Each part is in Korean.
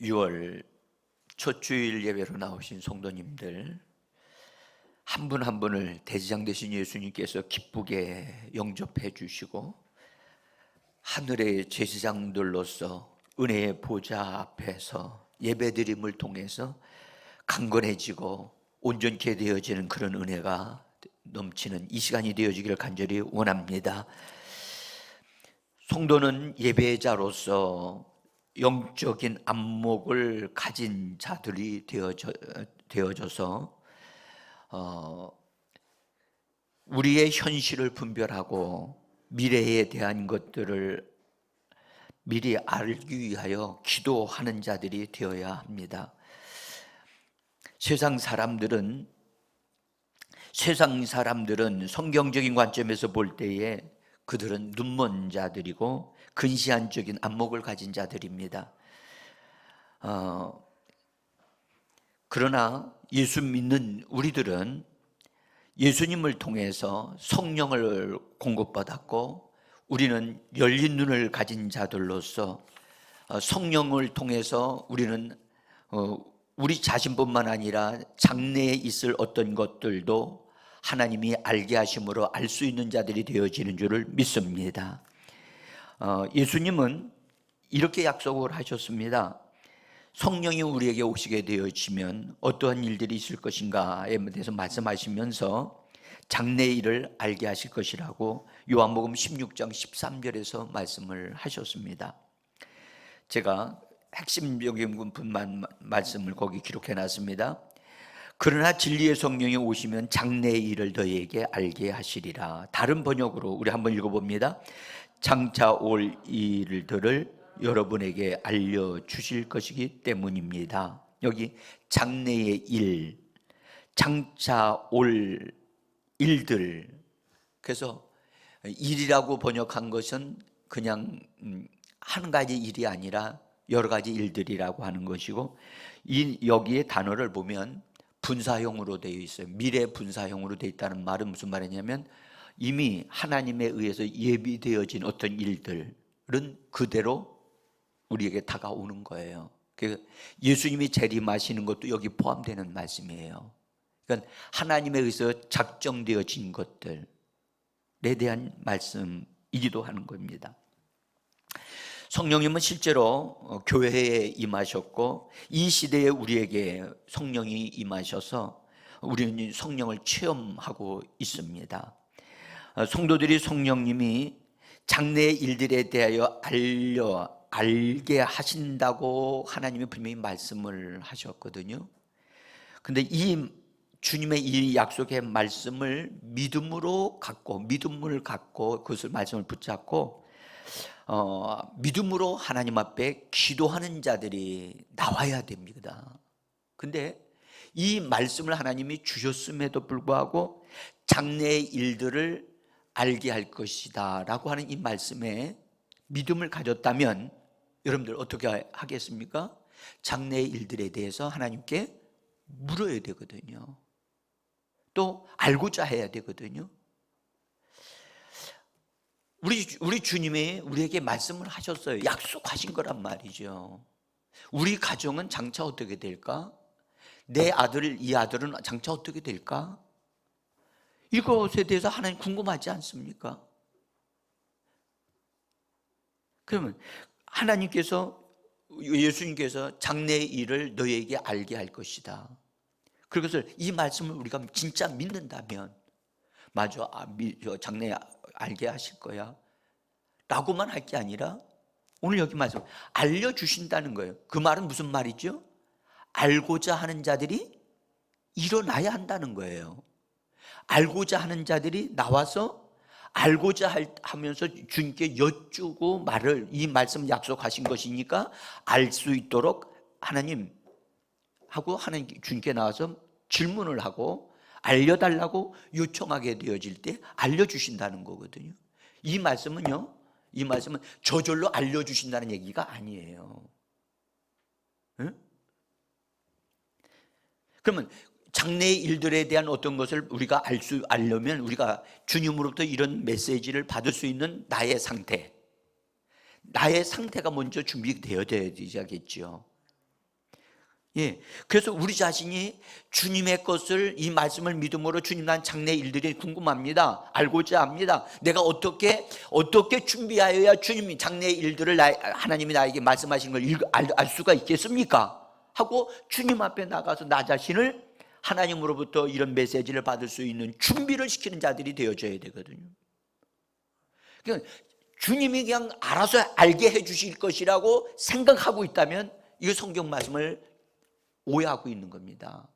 6월 첫 주일 예배로 나오신 성도님들 한 분 한 분을 대제장 되신 예수님께서 기쁘게 영접해 주시고 하늘의 제사장들로서 은혜의 보좌 앞에서 예배드림을 통해서 강건해지고 온전케 되어지는 그런 은혜가 넘치는 이 시간이 되어지기를 간절히 원합니다. 성도는 예배자로서 영적인 안목을 가진 자들이 되어져서 우리의 현실을 분별하고 미래에 대한 것들을 미리 알기 위하여 기도하는 자들이 되어야 합니다. 세상 사람들은 성경적인 관점에서 볼 때에 그들은 눈먼 자들이고 근시안적인 안목을 가진 자들입니다. 그러나 예수 믿는 우리들은 예수님을 통해서 성령을 공급받았고 우리는 열린 눈을 가진 자들로서 성령을 통해서 우리는 우리 자신뿐만 아니라 장래에 있을 어떤 것들도 하나님이 알게 하심으로 알 수 있는 자들이 되어지는 줄을 믿습니다. 예수님은 이렇게 약속을 하셨습니다. 성령이 우리에게 오시게 되어지면 어떠한 일들이 있을 것인가에 대해서 말씀하시면서 장래의 일을 알게 하실 것이라고 요한복음 16장 13절에서 말씀을 하셨습니다. 제가 핵심적인 부분만 말씀을 거기 기록해 놨습니다. 그러나 진리의 성령이 오시면 장래의 일을 너희에게 알게 하시리라. 다른 번역으로 우리 한번 읽어봅니다. 장차 올 일들을 여러분에게 알려주실 것이기 때문입니다. 여기 장래의 일, 장차 올 일들, 그래서 일이라고 번역한 것은 그냥 한 가지 일이 아니라 여러 가지 일들이라고 하는 것이고, 여기에 단어를 보면 분사형으로 되어 있어요. 미래 분사형으로 되어 있다는 말은 무슨 말이냐면 이미 하나님에 의해서 예비되어진 어떤 일들은 그대로 우리에게 다가오는 거예요. 예수님이 재림하시는 것도 여기 포함되는 말씀이에요. 그러니까 하나님에 의해서 작정되어진 것들에 대한 말씀이기도 하는 겁니다. 성령님은 실제로 교회에 임하셨고 이 시대에 우리에게 성령이 임하셔서 우리는 성령을 체험하고 있습니다. 성도들이 성령님이 장래의 일들에 대하여 알게 하신다고 하나님이 분명히 말씀을 하셨거든요. 근데 이 주님의 이 약속의 말씀을 믿음을 갖고 그것을 말씀을 붙잡고 믿음으로 하나님 앞에 기도하는 자들이 나와야 됩니다. 근데 이 말씀을 하나님이 주셨음에도 불구하고 장래의 일들을 알게 할 것이다 라고 하는 이 말씀에 믿음을 가졌다면 여러분들 어떻게 하겠습니까? 장래의 일들에 대해서 하나님께 물어야 되거든요. 또 알고자 해야 되거든요. 우리 주님이 우리에게 말씀을 하셨어요. 약속하신 거란 말이죠. 우리 가정은 장차 어떻게 될까? 내 아들, 이 아들은 장차 어떻게 될까? 이것에 대해서 하나님 궁금하지 않습니까? 그러면 예수님께서 장래의 일을 너희에게 알게 할 것이다. 그것을 이 말씀을 우리가 진짜 믿는다면 맞아, 장래에 알게 하실 거야 라고만 할 게 아니라 오늘 여기 말씀 알려주신다는 거예요. 그 말은 무슨 말이죠? 알고자 하는 자들이 일어나야 한다는 거예요. 알고자 하는 자들이 나와서 알고자 하면서 주님께 여쭈고 말을, 이 말씀 약속하신 것이니까 알 수 있도록 하나님 주님께 나와서 질문을 하고 알려달라고 요청하게 되어질 때 알려주신다는 거거든요. 이 말씀은 저절로 알려주신다는 얘기가 아니에요. 응? 그러면 장래의 일들에 대한 어떤 것을 우리가 알려면 우리가 주님으로부터 이런 메시지를 받을 수 있는 나의 상태가 먼저 준비되어야겠죠. 예, 그래서 우리 자신이 주님의 것을, 이 말씀을 믿음으로 주님 난 장래 일들이 궁금합니다. 알고자 합니다. 내가 어떻게 준비하여야 주님이 장래 일들을 하나님이 나에게 말씀하신 걸 알 수가 있겠습니까? 하고 주님 앞에 나가서 나 자신을 하나님으로부터 이런 메시지를 받을 수 있는 준비를 시키는 자들이 되어져야 되거든요. 그러니까 주님이 그냥 알아서 알게 해 주실 것이라고 생각하고 있다면 이 성경 말씀을 오해하고 있는 겁니다.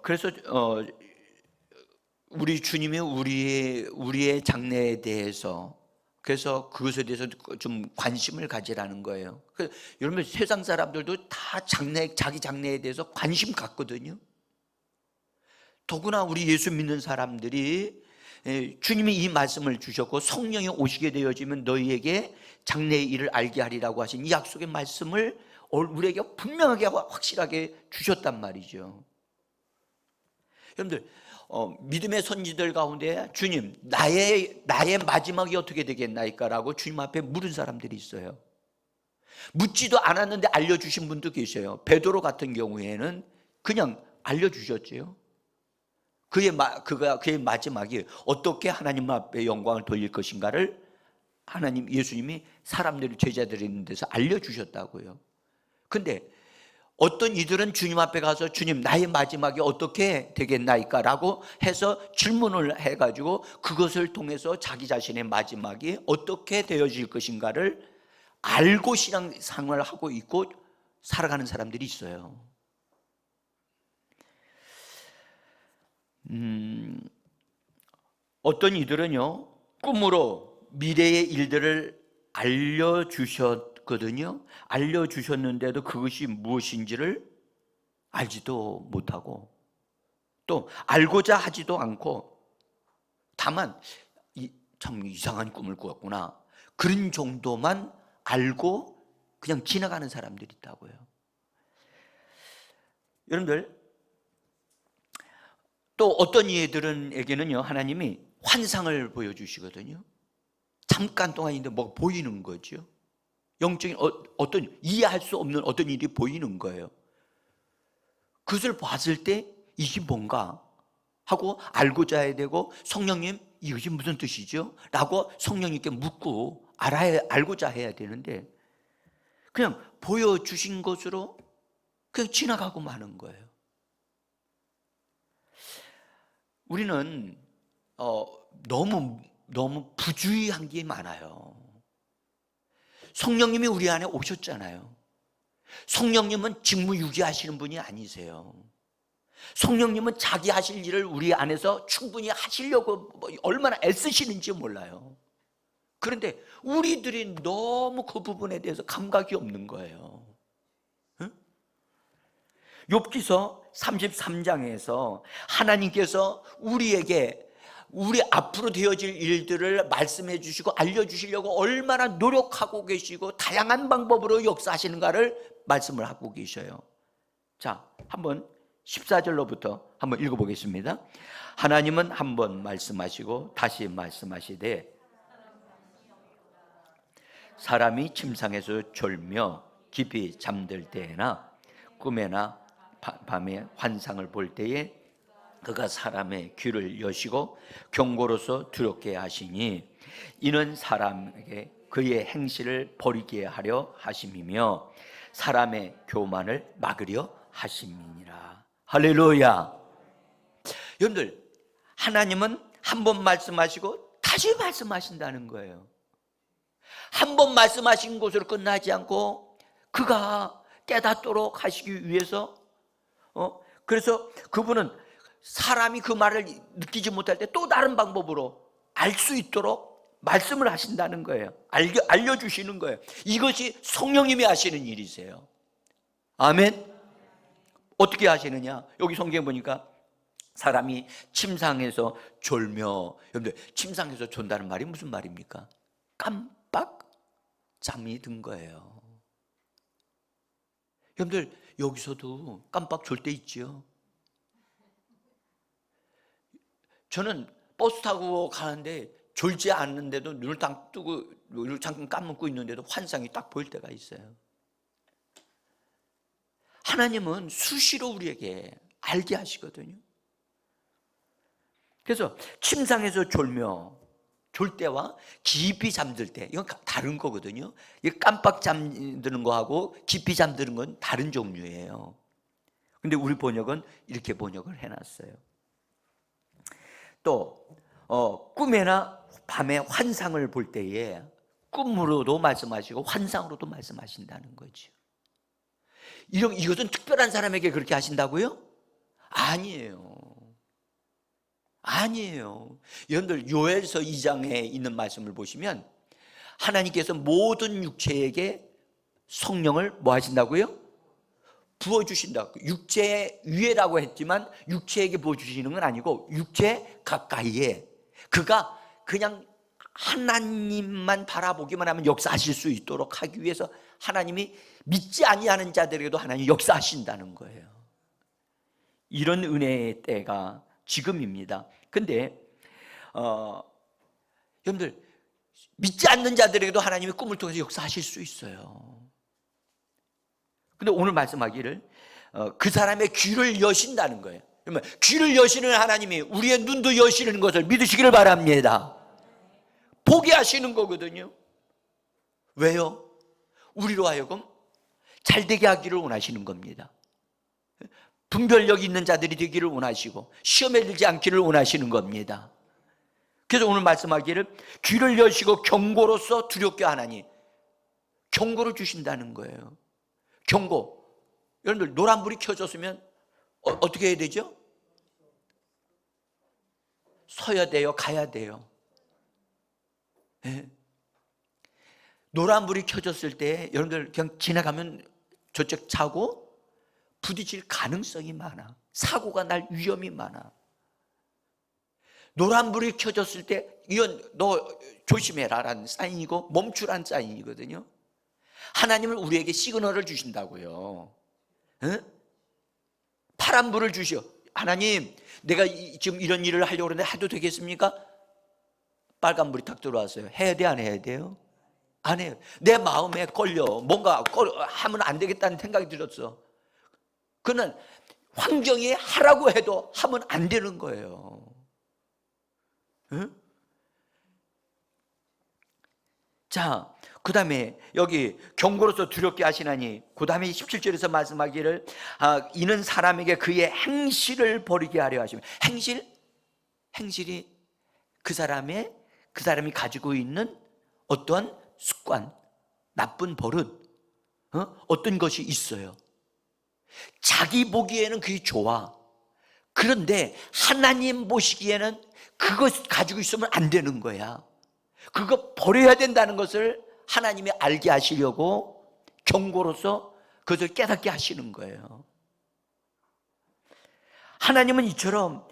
그래서 우리 주님이 우리의 장래에 대해서, 그래서 그것에 대해서 좀 관심을 가지라는 거예요. 여러분, 세상 사람들도 다 자기 장래에 대해서 관심 갖거든요. 더구나 우리 예수 믿는 사람들이 주님이 이 말씀을 주셨고 성령이 오시게 되어지면 너희에게 장래의 일을 알게 하리라고 하신 이 약속의 말씀을 우리에게 분명하게 확실하게 주셨단 말이죠. 여러분들, 믿음의 선지들 가운데 주님, 나의 마지막이 어떻게 되겠나이까? 라고 주님 앞에 물은 사람들이 있어요. 묻지도 않았는데 알려주신 분도 계셔요. 베드로 같은 경우에는 그냥 알려주셨지요. 그의 마지막이 어떻게 하나님 앞에 영광을 돌릴 것인가를 예수님이 사람들이, 제자들이 있는 데서 알려주셨다고요. 근데 어떤 이들은 주님 앞에 가서 주님, 나의 마지막이 어떻게 되겠나이까? 라고 해서 질문을 해가지고 그것을 통해서 자기 자신의 마지막이 어떻게 되어질 것인가를 알고 신앙생활을 하고 있고 살아가는 사람들이 있어요. 어떤 이들은요, 꿈으로 미래의 일들을 알려주셨거든요. 알려주셨는데도 그것이 무엇인지를 알지도 못하고 또 알고자 하지도 않고 다만 참 이상한 꿈을 꾸었구나, 그런 정도만 알고 그냥 지나가는 사람들이 있다고요. 여러분들, 또 어떤 이들에게는요, 하나님이 환상을 보여주시거든요. 잠깐 동안인데 뭐 보이는 거죠. 영적인 어떤 이해할 수 없는 어떤 일이 보이는 거예요. 그것을 봤을 때 이게 뭔가 하고 알고자 해야 되고, 성령님 이것이 무슨 뜻이죠? 라고 성령님께 묻고 알고자 해야 되는데 그냥 보여주신 것으로 그냥 지나가고 마는 거예요. 우리는 너무 부주의한 게 많아요. 성령님이 우리 안에 오셨잖아요. 성령님은 직무유기하시는 분이 아니세요. 성령님은 자기 하실 일을 우리 안에서 충분히 하시려고 얼마나 애쓰시는지 몰라요. 그런데 우리들이 너무 그 부분에 대해서 감각이 없는 거예요. 응? 욥기서 33장에서 하나님께서 우리에게 우리 앞으로 되어질 일들을 말씀해 주시고 알려주시려고 얼마나 노력하고 계시고 다양한 방법으로 역사하시는가를 말씀을 하고 계셔요. 자, 한번 14절로부터 한번 읽어보겠습니다. 하나님은 한번 말씀하시고 다시 말씀하시되 사람이 침상에서 졸며 깊이 잠들 때나 꿈에나 밤에 환상을 볼 때에 그가 사람의 귀를 여시고 경고로서 두렵게 하시니 이는 사람에게 그의 행실을 버리게 하려 하심이며 사람의 교만을 막으려 하심이니라. 할렐루야. 여러분들, 하나님은 한 번 말씀하시고 다시 말씀하신다는 거예요. 한 번 말씀하신 것으로 끝나지 않고 그가 깨닫도록 하시기 위해서 그래서 그분은 사람이 그 말을 느끼지 못할 때 또 다른 방법으로 알 수 있도록 말씀을 하신다는 거예요. 알려주시는 거예요. 이것이 성령님이 하시는 일이세요. 아멘. 어떻게 하시느냐? 여기 성경 보니까 사람이 침상에서 졸며, 여러분들, 침상에서 존다는 말이 무슨 말입니까? 깜빡 잠이 든 거예요. 여러분들, 여기서도 깜빡 졸 때 있죠. 저는 버스 타고 가는데 졸지 않는데도 눈을 딱 뜨고 눈을 잠깐 감고 있는데도 환상이 딱 보일 때가 있어요. 하나님은 수시로 우리에게 알게 하시거든요. 그래서 침상에서 졸 때와 깊이 잠들 때, 이건 다른 거거든요. 깜빡 잠드는 거하고 깊이 잠드는 건 다른 종류예요. 근데 우리 번역은 이렇게 번역을 해놨어요. 또 꿈에나 밤에 환상을 볼 때에 꿈으로도 말씀하시고 환상으로도 말씀하신다는 거죠. 이것은 특별한 사람에게 그렇게 하신다고요? 아니에요. 여러분들 요엘서 2장에 있는 말씀을 보시면 하나님께서 모든 육체에게 성령을 뭐 하신다고요? 부어주신다. 육체 위에라고 했지만 육체에게 부어주시는 건 아니고 육체 가까이에, 그가 그냥 하나님만 바라보기만 하면 역사하실 수 있도록 하기 위해서 하나님이 믿지 아니하는 자들에게도 하나님이 역사하신다는 거예요. 이런 은혜의 때가 지금입니다. 근데 여러분들 믿지 않는 자들에게도 하나님이 꿈을 통해서 역사하실 수 있어요. 근데 오늘 말씀하기를 그 사람의 귀를 여신다는 거예요. 그러면 귀를 여시는 하나님이 우리의 눈도 여시는 것을 믿으시기를 바랍니다. 보게 하시는 거거든요. 왜요? 우리로 하여금 잘되게 하기를 원하시는 겁니다. 분별력 있는 자들이 되기를 원하시고 시험에 들지 않기를 원하시는 겁니다. 그래서 오늘 말씀하기를 귀를 여시고 경고로서 두렵게 하나니, 경고를 주신다는 거예요. 경고. 여러분들 노란불이 켜졌으면 어떻게 해야 되죠? 서야 돼요? 가야 돼요? 네. 노란불이 켜졌을 때 여러분들 그냥 지나가면 저쪽 차고 부딪힐 가능성이 많아. 사고가 날 위험이 많아. 노란불이 켜졌을 때 이건 너 조심해라 라는 사인이고 멈추라는 사인이거든요. 하나님은 우리에게 시그널을 주신다고요. 응? 파란불을 주시오. 하나님, 내가 지금 이런 일을 하려고 그러는데 해도 되겠습니까? 빨간불이 탁 들어왔어요. 해야 돼, 안 해야 돼요? 안 해요. 내 마음에 걸려. 뭔가 하면 안 되겠다는 생각이 들었어. 그는 환경이 하라고 해도 하면 안 되는 거예요. 응? 자, 그 다음에 여기 경고로서 두렵게 하시나니, 그 다음에 17절에서 말씀하기를 이는 사람에게 그의 행실을 버리게 하려 하시면, 행실이 그 사람이 가지고 있는 어떤 습관, 나쁜 버릇, 어떤 것이 있어요. 자기 보기에는 그게 좋아. 그런데 하나님 보시기에는 그것 가지고 있으면 안 되는 거야. 그거 버려야 된다는 것을 하나님이 알게 하시려고 경고로서 그것을 깨닫게 하시는 거예요. 하나님은 이처럼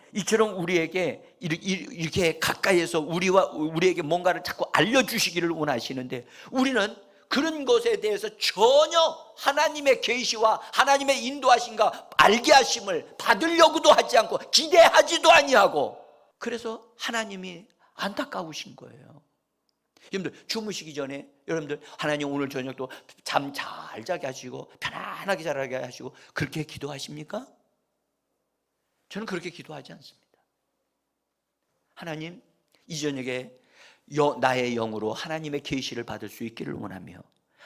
우리에게 이렇게 가까이에서 우리에게 뭔가를 자꾸 알려주시기를 원하시는데, 우리는 그런 것에 대해서 전혀 하나님의 계시와 하나님의 인도하심과 알게 하심을 받으려고도 하지 않고 기대하지도 아니하고, 그래서 하나님이 안타까우신 거예요. 여러분들 주무시기 전에 여러분들 하나님 오늘 저녁도 잠 잘 자게 하시고 편안하게 자게 하시고 그렇게 기도하십니까? 저는 그렇게 기도하지 않습니다. 하나님, 이 저녁에 나의 영으로 하나님의 계시를 받을 수 있기를 원하며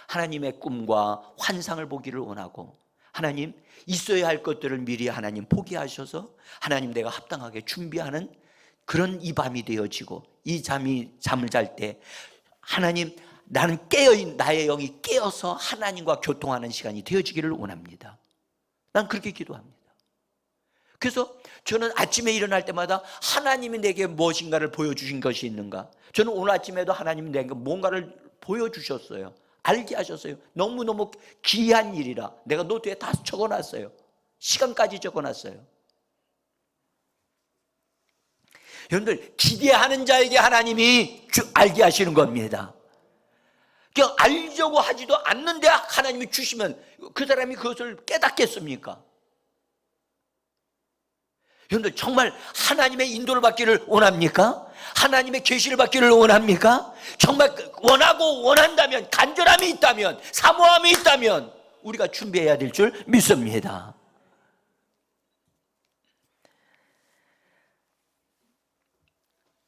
하나님의 꿈과 환상을 보기를 원하고, 하나님 있어야 할 것들을 미리 하나님 포기하셔서 하나님 내가 합당하게 준비하는 그런 이 밤이 되어지고, 이 잠을 잘 때 하나님 나는 나의 영이 깨어서 하나님과 교통하는 시간이 되어지기를 원합니다. 난 그렇게 기도합니다. 그래서 저는 아침에 일어날 때마다 하나님이 내게 무엇인가를 보여주신 것이 있는가, 저는 오늘 아침에도 하나님이 내게 뭔가를 보여주셨어요. 알게 하셨어요. 너무너무 귀한 일이라 내가 노트에 다 적어놨어요. 시간까지 적어놨어요. 여러분들 기대하는 자에게 하나님이 알게 하시는 겁니다. 그냥 알려고 하지도 않는데 하나님이 주시면 그 사람이 그것을 깨닫겠습니까? 여러분들 정말 하나님의 인도를 받기를 원합니까? 하나님의 계시를 받기를 원합니까? 정말 원하고 원한다면, 간절함이 있다면, 사모함이 있다면 우리가 준비해야 될 줄 믿습니다.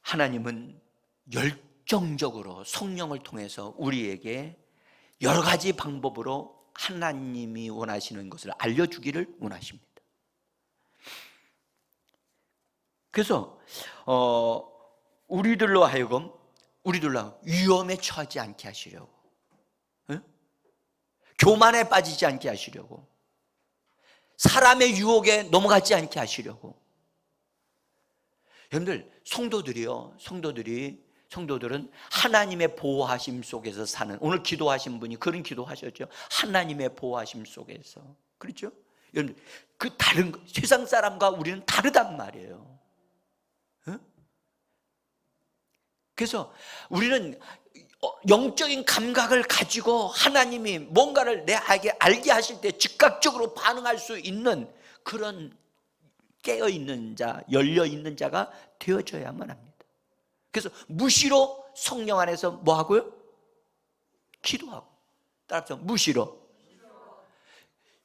하나님은 열정적으로 성령을 통해서 우리에게 여러 가지 방법으로 하나님이 원하시는 것을 알려주기를 원하십니다. 그래서 우리들로 하여금 위험에 처하지 않게 하시려고, 교만에 빠지지 않게 하시려고, 사람의 유혹에 넘어가지 않게 하시려고. 여러분들, 성도들은 하나님의 보호하심 속에서 사는, 오늘 기도하신 분이 그런 기도하셨죠. 하나님의 보호하심 속에서. 그렇죠? 여러분, 그 다른 세상 사람과 우리는 다르단 말이에요. 그래서 우리는 영적인 감각을 가지고 하나님이 뭔가를 내게 알게 하실 때 즉각적으로 반응할 수 있는 그런 깨어있는 자, 열려있는 자가 되어져야만 합니다. 그래서 무시로 성령 안에서 뭐 하고요? 기도하고. 따라서 무시로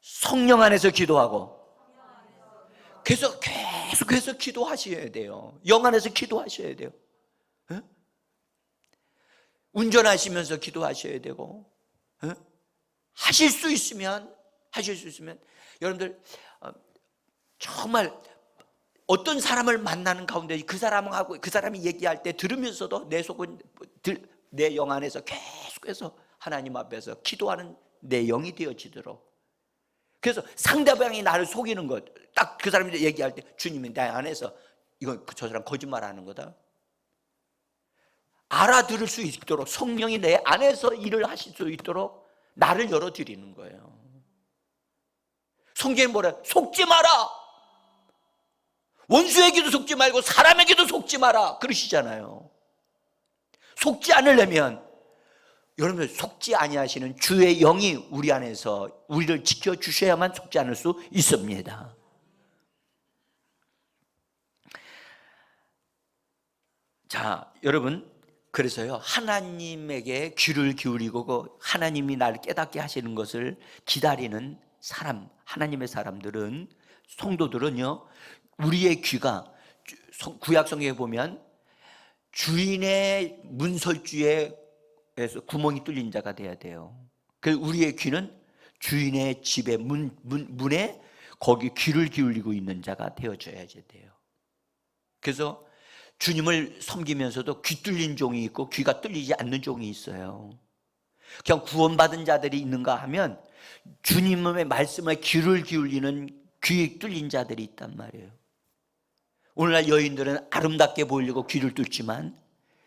성령 안에서 기도하고, 그래서 계속해서 기도하셔야 돼요. 영 안에서 기도하셔야 돼요. 운전하시면서 기도하셔야 되고, 하실 수 있으면 여러분들 정말 어떤 사람을 만나는 가운데 그 사람하고 그 사람이 얘기할 때 들으면서도 내 속은, 내 영 안에서 계속해서 하나님 앞에서 기도하는 내 영이 되어지도록. 그래서 상대방이 나를 속이는 것, 딱 그 사람이 얘기할 때 주님이 내 안에서 이건 저 사람 거짓말하는 거다, 알아들을 수 있도록 성령이 내 안에서 일을 하실 수 있도록 나를 열어드리는 거예요. 성경에 뭐래? 속지 마라. 원수에게도 속지 말고 사람에게도 속지 마라 그러시잖아요. 속지 않으려면 여러분들, 속지 아니하시는 주의 영이 우리 안에서 우리를 지켜주셔야만 속지 않을 수 있습니다. 자, 여러분, 그래서요, 하나님에게 귀를 기울이고 하나님이 나를 깨닫게 하시는 것을 기다리는 사람, 하나님의 사람들은, 성도들은요, 우리의 귀가 구약 성경에 보면 주인의 문설주에 그래서 구멍이 뚫린 자가 돼야 돼요. 그래서 우리의 귀는 주인의 집의 문에 거기 귀를 기울이고 있는 자가 되어줘야 돼요. 그래서 주님을 섬기면서도 귀 뚫린 종이 있고 귀가 뚫리지 않는 종이 있어요. 그냥 구원받은 자들이 있는가 하면 주님의 말씀에 귀를 기울이는 귀 뚫린 자들이 있단 말이에요. 오늘날 여인들은 아름답게 보이려고 귀를 뚫지만,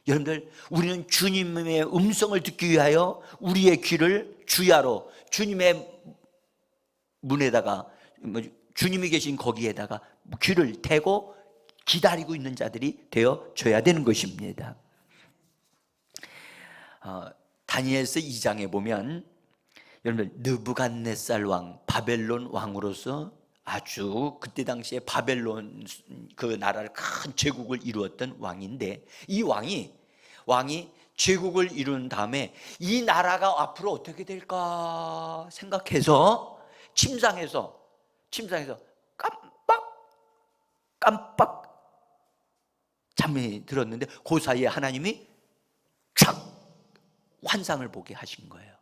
여러분들, 우리는 주님의 음성을 듣기 위하여 우리의 귀를 주야로 주님의 문에다가, 주님이 계신 거기에다가 귀를 대고 기다리고 있는 자들이 되어줘야 되는 것입니다. 다니엘서 2장에 보면 여러분, 느부갓네살 왕, 바벨론 왕으로서 아주 그때 당시에 바벨론 그 나라를 큰 제국을 이루었던 왕인데, 이 왕이 제국을 이룬 다음에 이 나라가 앞으로 어떻게 될까 생각해서 침상에서 깜빡 잠이 들었는데 그 사이에 하나님이 촥 환상을 보게 하신 거예요.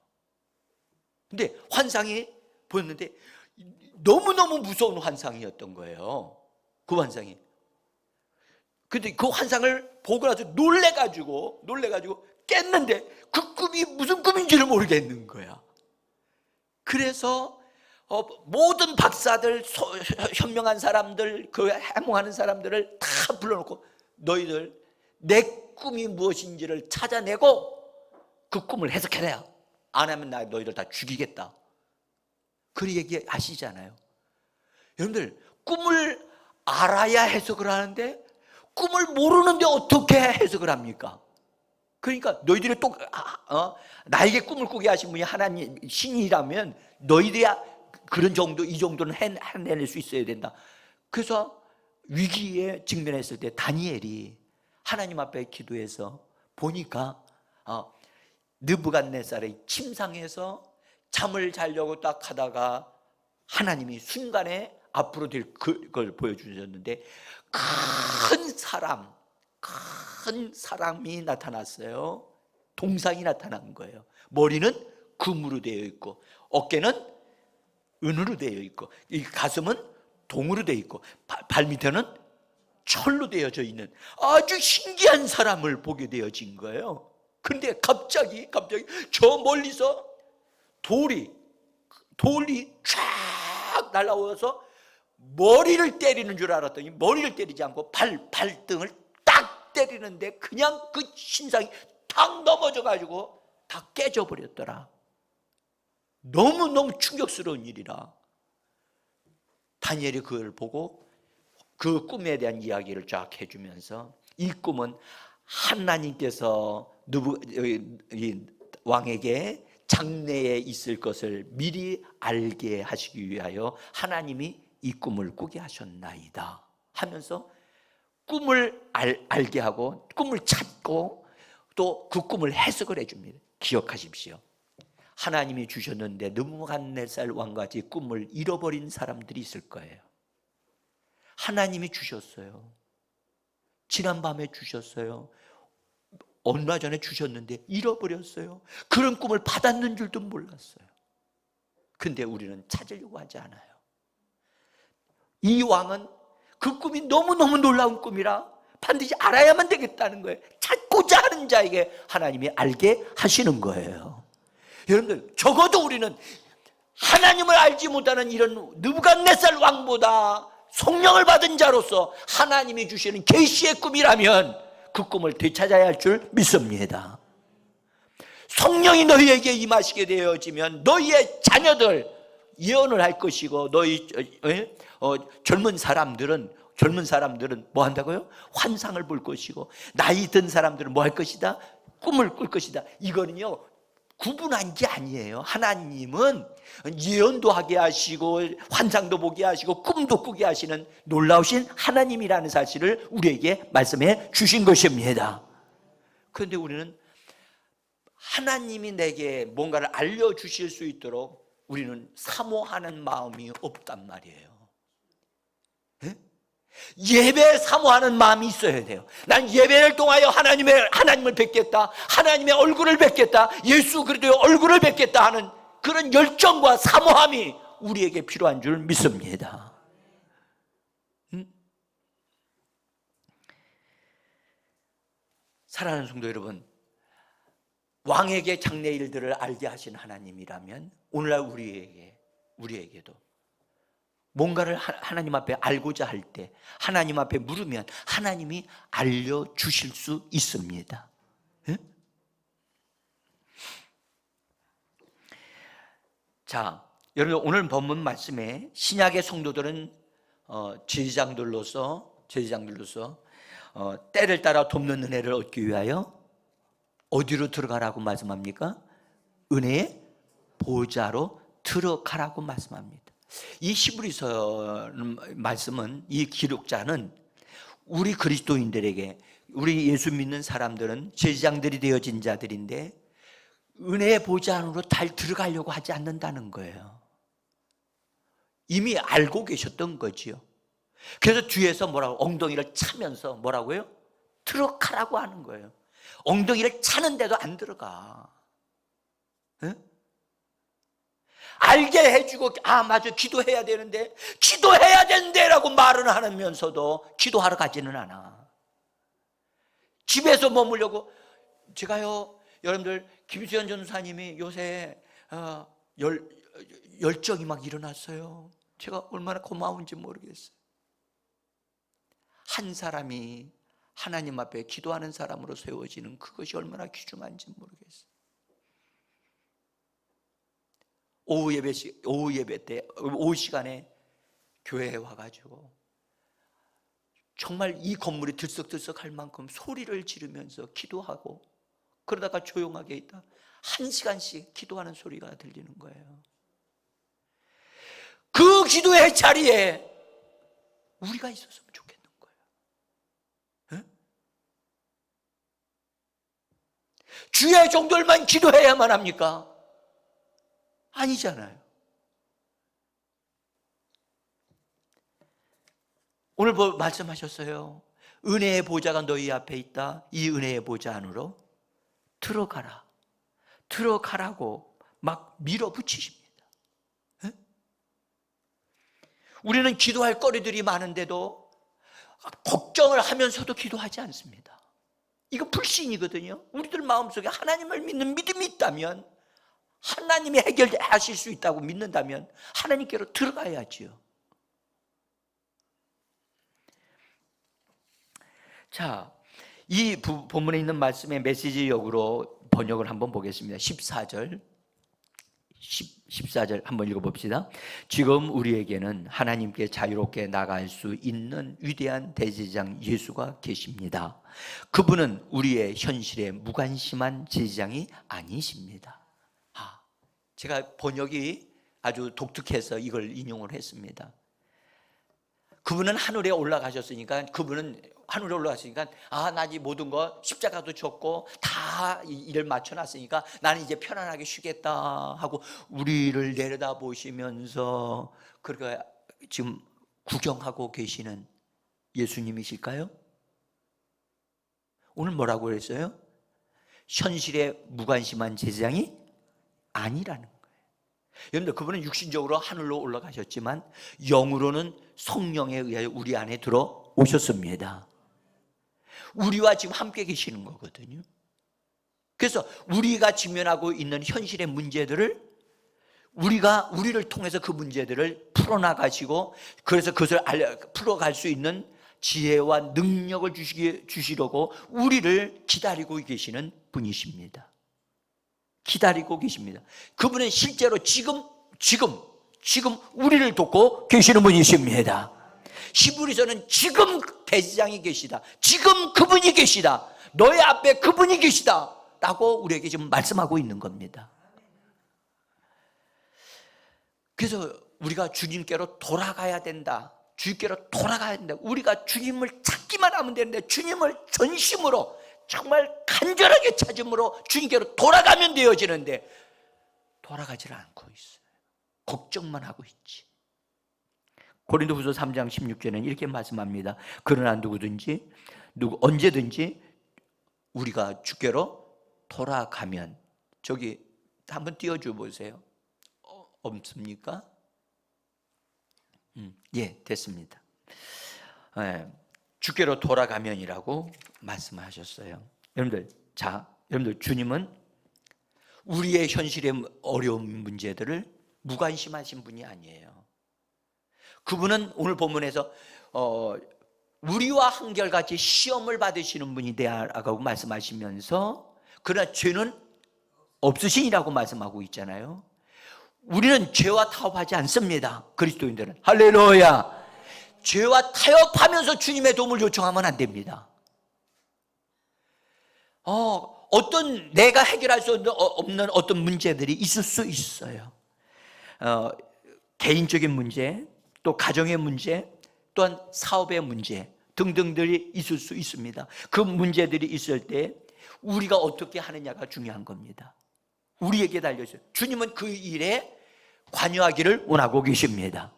근데 환상이 보였는데 너무너무 무서운 환상이었던 거예요. 그 환상이. 근데 그 환상을 보고 나서 놀래가지고 깼는데 그 꿈이 무슨 꿈인지를 모르겠는 거야. 그래서 모든 박사들, 현명한 사람들, 그 해몽하는 사람들을 다 불러놓고 너희들 내 꿈이 무엇인지를 찾아내고 그 꿈을 해석해내야, 안 하면 나 너희들 다 죽이겠다. 그 얘기 아시잖아요. 여러분들, 꿈을 알아야 해석을 하는데 꿈을 모르는데 어떻게 해석을 합니까? 그러니까 너희들이 또 나에게 꿈을 꾸게 하신 분이 하나님 신이라면 너희들이 그런 정도, 이 정도는 해낼 수 있어야 된다. 그래서 위기에 직면했을 때 다니엘이 하나님 앞에 기도해서 보니까 느부갓네살이 침상에서 잠을 자려고 딱 하다가 하나님이 순간에 앞으로 될 그걸 보여주셨는데 큰 사람이 나타났어요. 동상이 나타난 거예요. 머리는 금으로 되어 있고 어깨는 은으로 되어 있고 이 가슴은 동으로 되어 있고 발 밑에는 철로 되어져 있는 아주 신기한 사람을 보게 되어진 거예요. 그런데 갑자기 저 멀리서 돌이 쫙 날아와서 머리를 때리는 줄 알았더니 머리를 때리지 않고 발등을 딱 때리는데 그냥 그 신상이 탁 넘어져 가지고 다 깨져 버렸더라. 너무너무 충격스러운 일이라 다니엘이 그걸 보고 그 꿈에 대한 이야기를 쫙 해주면서 이 꿈은 하나님께서 왕에게 장래에 있을 것을 미리 알게 하시기 위하여 하나님이 이 꿈을 꾸게 하셨나이다 하면서 꿈을 알게 하고 꿈을 찾고 또 그 꿈을 해석을 해줍니다. 기억하십시오. 하나님이 주셨는데 느부갓네살 왕같이 꿈을 잃어버린 사람들이 있을 거예요. 하나님이 주셨어요. 지난밤에 주셨어요. 얼마 전에 주셨는데 잃어버렸어요. 그런 꿈을 받았는 줄도 몰랐어요. 근데 우리는 찾으려고 하지 않아요. 이 왕은 그 꿈이 너무너무 놀라운 꿈이라 반드시 알아야만 되겠다는 거예요. 찾고자 하는 자에게 하나님이 알게 하시는 거예요. 여러분들, 적어도 우리는 하나님을 알지 못하는 이런 느부갓네살 왕보다 성령을 받은 자로서 하나님이 주시는 계시의 꿈이라면 그 꿈을 되찾아야 할 줄 믿습니다. 성령이 너희에게 임하시게 되어지면 너희의 자녀들 예언을 할 것이고 너희 젊은 사람들은 뭐 한다고요? 환상을 볼 것이고 나이 든 사람들은 뭐 할 것이다? 꿈을 꿀 것이다. 이거는요 구분한 게 아니에요. 하나님은 예언도 하게 하시고 환상도 보게 하시고 꿈도 꾸게 하시는 놀라우신 하나님이라는 사실을 우리에게 말씀해 주신 것입니다. 그런데 우리는 하나님이 내게 뭔가를 알려주실 수 있도록 우리는 사모하는 마음이 없단 말이에요. 예배 사모하는 마음이 있어야 돼요. 난 예배를 통하여 하나님을 뵙겠다, 하나님의 얼굴을 뵙겠다, 예수 그리스도의 얼굴을 뵙겠다 하는 그런 열정과 사모함이 우리에게 필요한 줄 믿습니다. 사랑하는 성도 여러분, 왕에게 장래 일들을 알게 하신 하나님이라면 오늘날 우리에게도 뭔가를 하나님 앞에 알고자 할 때 하나님 앞에 물으면 하나님이 알려주실 수 있습니다. 네? 자, 여러분 오늘 본문 말씀에 신약의 성도들은 제사장들로서 때를 따라 돕는 은혜를 얻기 위하여 어디로 들어가라고 말씀합니까? 은혜의 보좌로 들어가라고 말씀합니다. 이 히브리서 말씀은, 이 기록자는 우리 그리스도인들에게, 우리 예수 믿는 사람들은 제사장들이 되어진 자들인데 은혜의 보좌 안으로 잘 들어가려고 하지 않는다는 거예요. 이미 알고 계셨던 거지요. 그래서 뒤에서 뭐라고 엉덩이를 차면서 뭐라고요? 들어가라고 하는 거예요. 엉덩이를 차는데도 안 들어가. 응? 알게 해주고 맞아 기도해야 되는데 라고 말은 하면서도 기도하러 가지는 않아. 집에서 머물려고. 제가요, 여러분들, 김수현 전사님이 요새 열정이 막 일어났어요. 제가 얼마나 고마운지 모르겠어요. 한 사람이 하나님 앞에 기도하는 사람으로 세워지는 그것이 얼마나 귀중한지 모르겠어요. 오후 예배 때, 오후 시간에 교회에 와가지고 정말 이 건물이 들썩들썩할 만큼 소리를 지르면서 기도하고, 그러다가 조용하게 있다 1시간씩 기도하는 소리가 들리는 거예요. 그 기도의 자리에 우리가 있었으면 좋겠는 거예요. 네? 주의 종들만 기도해야만 합니까? 아니잖아요. 오늘 말씀하셨어요. 은혜의 보좌가 너희 앞에 있다. 이 은혜의 보좌 안으로 들어가라. 들어가라고 막 밀어붙이십니다. 에? 우리는 기도할 거리들이 많은데도 걱정을 하면서도 기도하지 않습니다. 이거 불신이거든요. 우리들 마음속에 하나님을 믿는 믿음이 있다면, 하나님이 해결하실 수 있다고 믿는다면 하나님께로 들어가야지요. 자, 이 본문에 있는 말씀의 메시지 역으로 번역을 한번 보겠습니다. 14절 한번 읽어봅시다. 지금 우리에게는 하나님께 자유롭게 나갈 수 있는 위대한 대제사장 예수가 계십니다. 그분은 우리의 현실에 무관심한 제사장이 아니십니다. 제가 번역이 아주 독특해서 이걸 인용을 했습니다. 그분은 하늘에 올라가셨으니까, 그분은 하늘에 올라갔으니까, 나 이 모든 거 십자가도 졌고 다 일을 맞춰놨으니까 나는 이제 편안하게 쉬겠다 하고 우리를 내려다 보시면서 그렇게 지금 구경하고 계시는 예수님이실까요? 오늘 뭐라고 그랬어요? 현실에 무관심한 제사장이 아니라는 거예요. 여러분들, 그분은 육신적으로 하늘로 올라가셨지만 영으로는 성령에 의하여 우리 안에 들어오셨습니다. 우리와 지금 함께 계시는 거거든요. 그래서 우리가 직면하고 있는 현실의 문제들을 우리를 통해서 그 문제들을 풀어나가시고, 그래서 그것을 풀어갈 수 있는 지혜와 능력을 주시려고 우리를 기다리고 계시는 분이십니다. 기다리고 계십니다. 그분은 실제로 지금 우리를 돕고 계시는 분이십니다. 히브리서는 지금 대제사장이 계시다, 지금 그분이 계시다, 너의 앞에 그분이 계시다 라고 우리에게 지금 말씀하고 있는 겁니다. 그래서 우리가 주님께로 돌아가야 된다, 주님께로 돌아가야 된다. 우리가 주님을 찾기만 하면 되는데, 주님을 전심으로 정말 간절하게 찾음으로 주님께로 돌아가면 되어지는데 돌아가질 않고 있어요. 걱정만 하고 있지. 고린도후서 3장 16절에는 이렇게 말씀합니다. 그러나 언제든지 우리가 주께로 돌아가면, 저기 한번 띄워줘 보세요. 없습니까? 예, 됐습니다. 주께로 돌아가면이라고 말씀하셨어요. 여러분들, 주님은 우리의 현실의 어려운 문제들을 무관심하신 분이 아니에요. 그분은 오늘 본문에서 우리와 한결같이 시험을 받으시는 분이 되라고 말씀하시면서, 그러나 죄는 없으시니라고 말씀하고 있잖아요. 우리는 죄와 타협하지 않습니다. 그리스도인들은. 할렐루야. 죄와 타협하면서 주님의 도움을 요청하면 안 됩니다. 어떤 내가 해결할 수 없는 어떤 문제들이 있을 수 있어요. 개인적인 문제, 또 가정의 문제, 또한 사업의 문제 등등들이 있을 수 있습니다. 그 문제들이 있을 때 우리가 어떻게 하느냐가 중요한 겁니다. 우리에게 달려있어요. 주님은 그 일에 관여하기를 원하고 계십니다.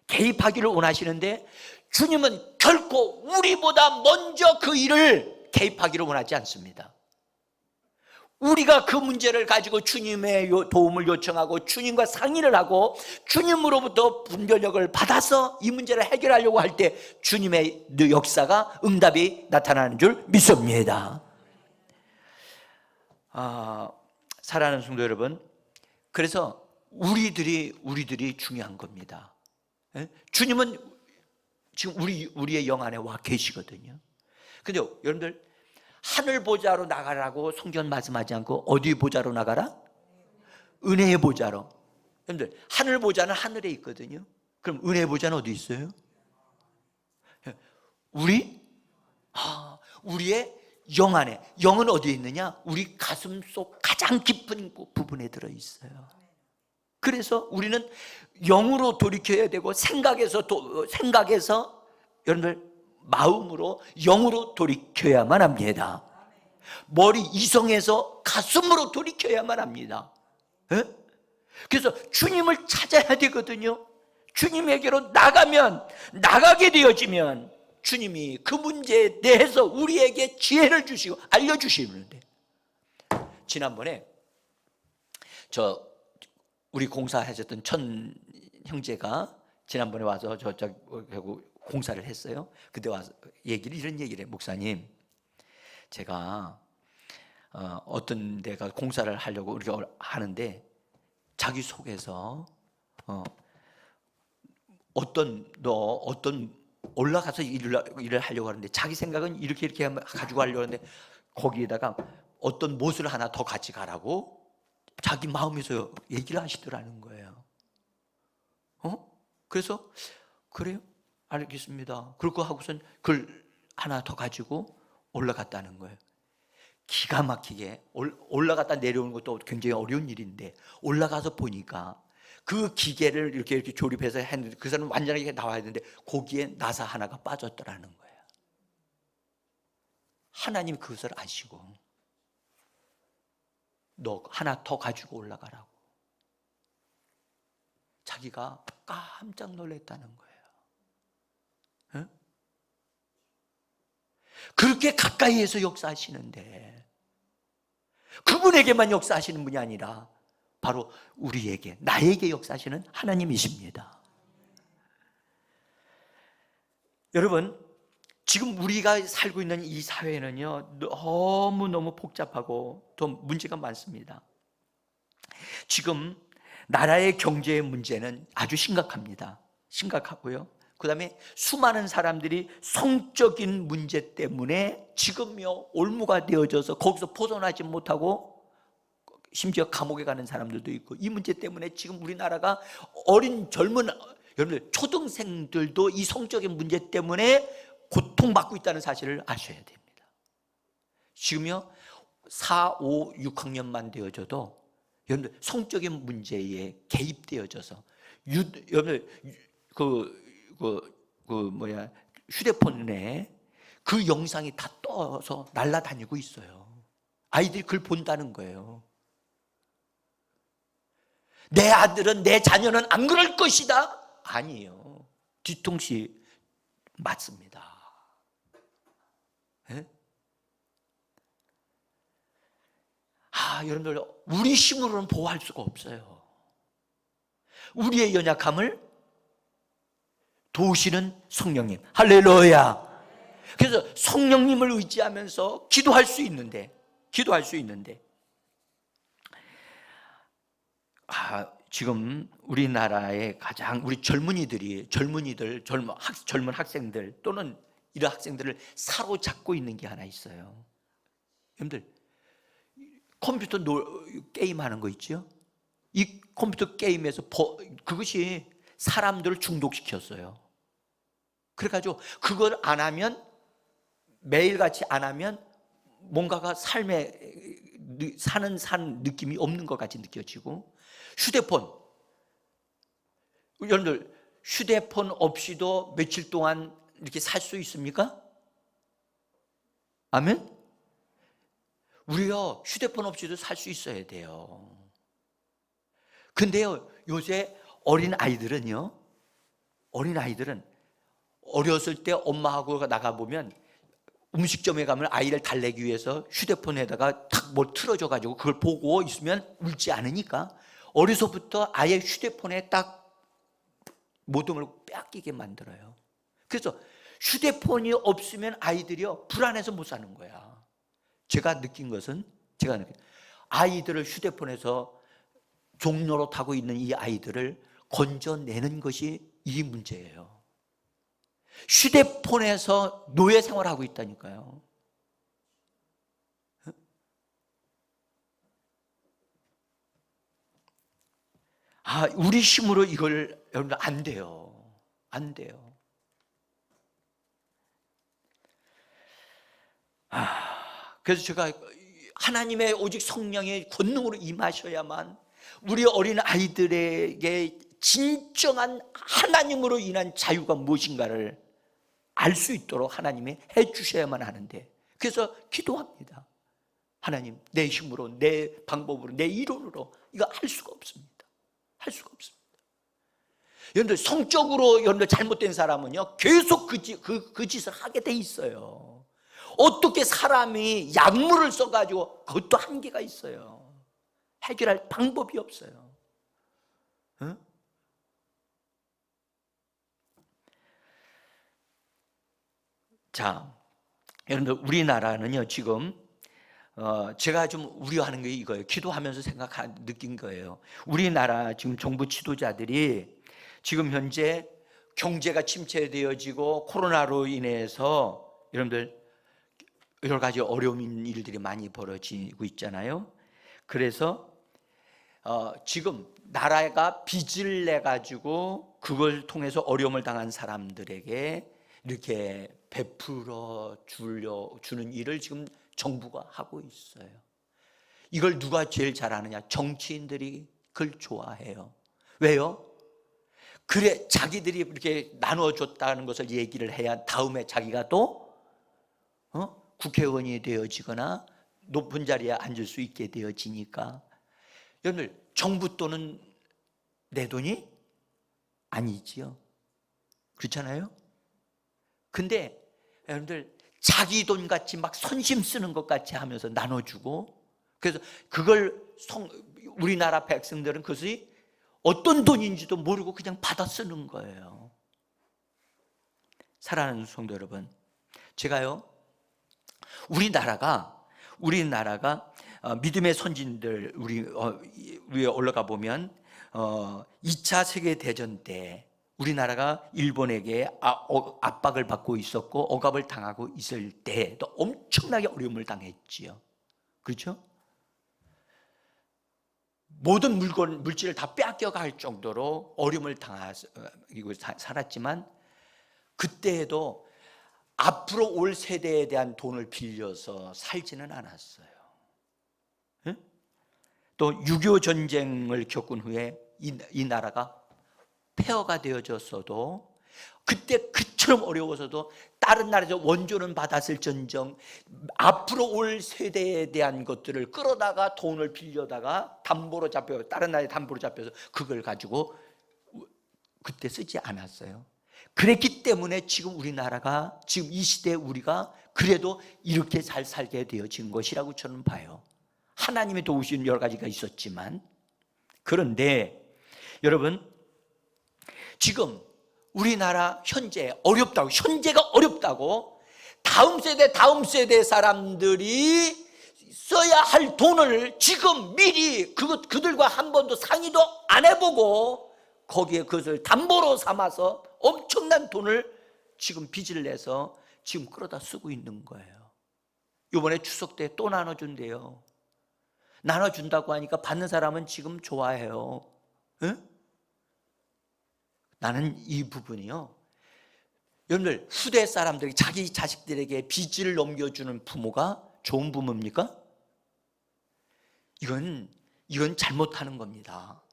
개입하기를 원하시는데, 주님은 결코 우리보다 먼저 그 일을 개입하기를 원하지 않습니다. 우리가 그 문제를 가지고 주님의 도움을 요청하고 주님과 상의를 하고 주님으로부터 분별력을 받아서 이 문제를 해결하려고 할 때 주님의 역사가, 응답이 나타나는 줄 믿습니다. 사랑하는 성도 여러분, 그래서 우리들이 중요한 겁니다. 주님은 지금 우리의 영 안에 와 계시거든요. 근데 여러분들, 하늘 보좌로 나가라고 성경 말씀하지 않고 어디 보좌로 나가라? 은혜의 보좌로. 여러분들, 하늘 보좌는 하늘에 있거든요. 그럼 은혜의 보좌는 어디 있어요? 우리의 영 안에. 영은 어디에 있느냐? 우리 가슴 속 가장 깊은 부분에 들어있어요. 그래서 우리는 영으로 돌이켜야 되고, 생각에서 여러분들, 마음으로, 영으로 돌이켜야만 합니다. 머리 이성에서 가슴으로 돌이켜야만 합니다. 에? 그래서 주님을 찾아야 되거든요. 주님에게로 나가게 되어지면 주님이 그 문제에 대해서 우리에게 지혜를 주시고 알려주시는데, 지난번에 우리 공사하셨던 천 형제가 지난번에 와서 공사를 했어요. 그때 와서 이런 얘기를 해. 목사님, 제가 어떤 데가 공사를 하려고 우리가 하는데 자기 속에서 어떤 올라가서 일을 하려고 하는데 자기 생각은 이렇게 가지고 하려고 하는데 거기에다가 어떤 못을 하나 더 같이 가라고 자기 마음에서 얘기를 하시더라는 거예요. 그래서 그래요? 알겠습니다. 그러고 하고선 글 하나 더 가지고 올라갔다는 거예요. 기가 막히게 올라갔다 내려오는 것도 굉장히 어려운 일인데 올라가서 보니까 그 기계를 이렇게 조립해서 했는데 그 사람은 완전하게 나와야 되는데 거기에 나사 하나가 빠졌더라는 거예요. 하나님 그것을 아시고 너 하나 더 가지고 올라가라고 자기가 깜짝 놀랐다는 거예요. 응? 그렇게 가까이에서 역사하시는데 그분에게만 역사하시는 분이 아니라 바로 우리에게, 나에게 역사하시는 하나님이십니다. 여러분, 지금 우리가 살고 있는 이 사회는요 너무너무 복잡하고 또 문제가 많습니다. 지금 나라의 경제의 문제는 아주 심각하고요. 그 다음에 수많은 사람들이 성적인 문제 때문에 지금요 올무가 되어져서 거기서 벗어나지 못하고 심지어 감옥에 가는 사람들도 있고, 이 문제 때문에 지금 우리나라가 젊은 여러분들 초등생들도 이 성적인 문제 때문에 고통받고 있다는 사실을 아셔야 됩니다. 지금요 4, 5, 6학년만 되어져도 여러분들 성적인 문제에 개입되어져서 여러분들 휴대폰에 그 영상이 다 떠서 날아다니고 있어요. 아이들이 그걸 본다는 거예요. 내 아들은, 내 자녀는 안 그럴 것이다? 아니에요. 뒤통수 맞습니다. 네? 여러분들 우리 힘으로는 보호할 수가 없어요. 우리의 연약함을 도우시는 성령님, 할렐루야. 그래서 성령님을 의지하면서 기도할 수 있는데 지금 우리나라의 가장 우리 젊은 학생들 또는 이런 학생들을 사로잡고 있는 게 하나 있어요. 여러분들 컴퓨터 게임하는 거 있죠? 이 컴퓨터 게임에서 그것이 사람들을 중독시켰어요. 그래가지고 그걸 안 하면, 매일같이 안 하면 뭔가가 삶에 사는 느낌이 없는 것 같이 느껴지고, 여러분들 휴대폰 없이도 며칠 동안 이렇게 살 수 있습니까? 아멘? 우리가 휴대폰 없이도 살 수 있어야 돼요. 근데요 요새 어린 아이들은 어렸을 때 엄마하고 나가보면 음식점에 가면 아이를 달래기 위해서 휴대폰에다가 탁 뭘 틀어줘가지고 그걸 보고 있으면 울지 않으니까 어려서부터 아예 휴대폰에 딱 모든 걸 빼앗기게 만들어요. 그래서 휴대폰이 없으면 아이들이요 불안해서 못 사는 거야. 제가 느낀 아이들을 휴대폰에서 종로로 타고 있는 이 아이들을 건져내는 것이 이 문제예요. 휴대폰에서 노예 생활하고 있다니까요. 우리 힘으로 이걸 여러분들 안 돼요. 그래서 제가 하나님의 오직 성령의 권능으로 임하셔야만 우리 어린 아이들에게 진정한 하나님으로 인한 자유가 무엇인가를 알 수 있도록 하나님이 해 주셔야만 하는데, 그래서 기도합니다. 하나님, 내 힘으로, 내 방법으로, 내 이론으로 이거 할 수가 없습니다. 할 수가 없습니다. 여러분들, 성적으로 여러분들 잘못된 사람은요 계속 그 짓을 하게 돼 있어요. 어떻게 사람이 약물을 써가지고, 그것도 한계가 있어요. 해결할 방법이 없어요. 응? 자, 여러분들, 우리나라는요 지금 제가 좀 우려하는 게 이거예요. 기도하면서 느낀 거예요. 우리나라 지금 정부 지도자들이 지금 현재 경제가 침체되어지고 코로나로 인해서 여러분들 여러 가지 어려운 일들이 많이 벌어지고 있잖아요. 그래서 지금 나라가 빚을 내 가지고 그걸 통해서 어려움을 당한 사람들에게 이렇게 베풀어 주는 일을 지금 정부가 하고 있어요. 이걸 누가 제일 잘하느냐? 정치인들이 그걸 좋아해요. 왜요? 그래, 자기들이 이렇게 나눠줬다는 것을 얘기를 해야 다음에 자기가 또 국회의원이 되어지거나 높은 자리에 앉을 수 있게 되어지니까. 여러분들, 정부 돈은 내 돈이 아니지요. 그렇잖아요? 근데 여러분들, 자기 돈 같이 막 선심 쓰는 것 같이 하면서 나눠주고, 그래서 그걸 우리나라 백성들은 그것이 어떤 돈인지도 모르고 그냥 받아 쓰는 거예요. 사랑하는 성도 여러분, 제가요 우리나라가 믿음의 선진들 위에 올라가 보면 2차 세계대전 때 우리나라가 일본에게 압박을 받고 있었고 억압을 당하고 있을 때도 엄청나게 어려움을 당했지요. 그렇죠? 모든 물질을 다 빼앗겨갈 정도로 어려움을 당하고 살았지만, 그때에도 앞으로 올 세대에 대한 돈을 빌려서 살지는 않았어요. 또 6.25 전쟁을 겪은 후에 이 나라가 폐허가 되어졌어도, 그때 그처럼 어려워서도 다른 나라에서 원조는 받았을 전정 앞으로 올 세대에 대한 것들을 끌어다가 돈을 빌려다가 담보로 잡혀, 다른 나라에 담보로 잡혀서 그걸 가지고 그때 쓰지 않았어요. 그랬기 때문에 지금 우리나라가, 지금 이 시대에 우리가 그래도 이렇게 잘 살게 되어진 것이라고 저는 봐요. 하나님의 도우심 여러 가지가 있었지만. 그런데 여러분, 지금 우리나라 현재가 어렵다고 다음 세대 사람들이 써야 할 돈을 지금 미리 그들과 한 번도 상의도 안 해보고 거기에 그것을 담보로 삼아서 엄청난 돈을 지금 빚을 내서 지금 끌어다 쓰고 있는 거예요. 이번에 추석 때 또 나눠준대요. 나눠준다고 하니까 받는 사람은 지금 좋아해요. 응? 나는 이 부분이요, 여러분들, 후대 사람들이 자기 자식들에게 빚을 넘겨주는 부모가 좋은 부모입니까? 이건 잘못하는 겁니다.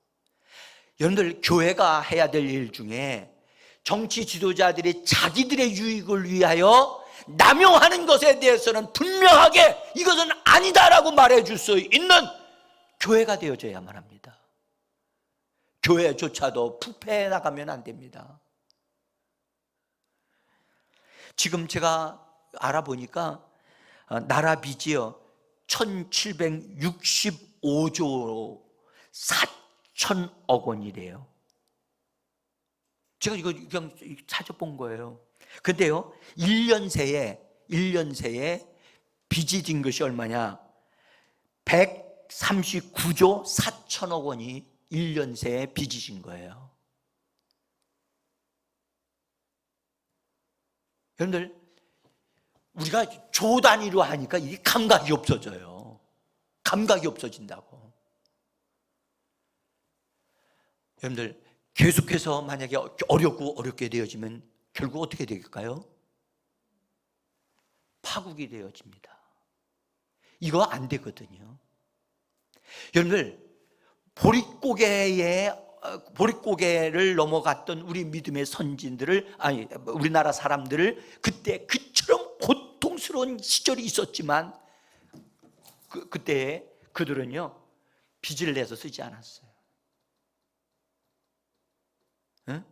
여러분들, 교회가 해야 될 일 중에 정치 지도자들이 자기들의 유익을 위하여 남용하는 것에 대해서는 분명하게 이것은 아니다라고 말해줄 수 있는 교회가 되어져야만 합니다. 교회조차도 부패해 나가면 안 됩니다. 지금 제가 알아보니까 나라 빚이요 1765조 4천억 원이래요. 제가 이거 그냥 찾아본 거예요. 근데요 1년 새에 빚이 진 것이 얼마냐? 139조 4천억 원이 1년 새에 빚이 진 거예요. 여러분들, 우리가 조 단위로 하니까 이 감각이 없어져요. 감각이 없어진다고. 여러분들, 계속해서 만약에 어렵게 되어지면 결국 어떻게 될까요? 파국이 되어집니다. 이거 안 되거든요. 여러분들, 보릿고개를 넘어갔던 우리 믿음의 선진들을, 우리나라 사람들을 그때 그처럼 고통스러운 시절이 있었지만 그때 그들은요 빚을 내서 쓰지 않았어요. 응?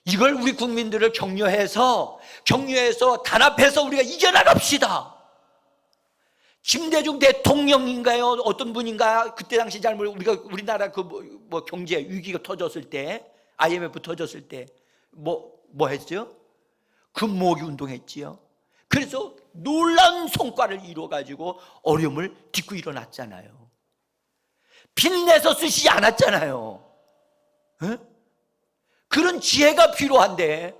이걸 우리 국민들을 격려해서 단합해서 우리가 이겨나갑시다. 김대중 대통령인가요? 어떤 분인가? 그때 당시 잘 모르고 우리나라 뭐 경제 위기가 터졌을 때, IMF 터졌을 때 뭐 했죠? 금모으기 운동했지요. 그래서 놀라운 성과를 이루어가지고 어려움을 딛고 일어났잖아요. 빚내서 쓰시지 않았잖아요. 에? 그런 지혜가 필요한데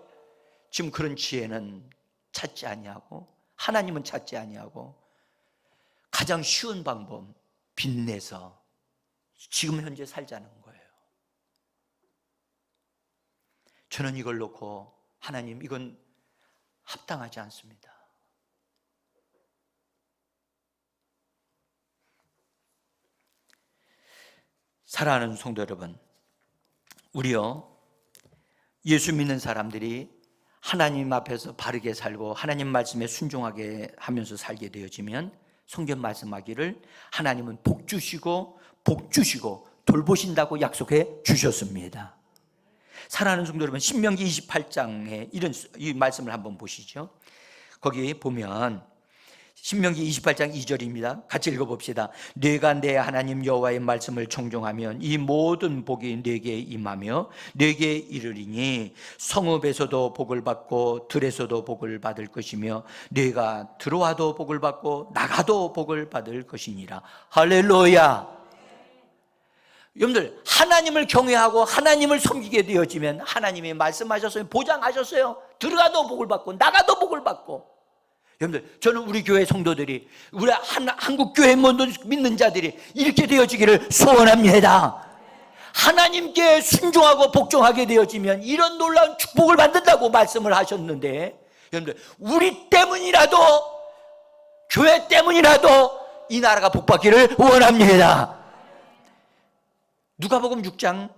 지금 그런 지혜는 찾지 아니하고, 하나님은 찾지 아니하고, 가장 쉬운 방법, 빚내서 지금 현재 살자는 거예요. 저는 이걸 놓고 하나님, 이건 합당하지 않습니다. 사랑하는 성도 여러분, 우리요 예수 믿는 사람들이 하나님 앞에서 바르게 살고 하나님 말씀에 순종하게 하면서 살게 되어지면 성경 말씀하기를 하나님은 복 주시고 돌보신다고 약속해 주셨습니다. 사랑하는 성도 여러분, 신명기 28장에 이 말씀을 한번 보시죠. 거기 보면 신명기 28장 2절입니다. 같이 읽어봅시다. 네가 내 하나님 여호와의 말씀을 청종하면 이 모든 복이 네게 임하며 네게 이르리니 성읍에서도 복을 받고 들에서도 복을 받을 것이며 네가 들어와도 복을 받고 나가도 복을 받을 것이니라. 할렐루야. 여러분들, 하나님을 경외하고 하나님을 섬기게 되어지면 하나님이 말씀하셨어요. 보장하셨어요. 들어가도 복을 받고 나가도 복을 받고. 여러분들, 저는 우리 교회 성도들이, 우리 한국 교회 믿는 자들이 이렇게 되어지기를 소원합니다. 하나님께 순종하고 복종하게 되어지면 이런 놀라운 축복을 받는다고 말씀을 하셨는데, 여러분들, 우리 때문이라도, 교회 때문이라도 이 나라가 복받기를 원합니다. 누가복음 6장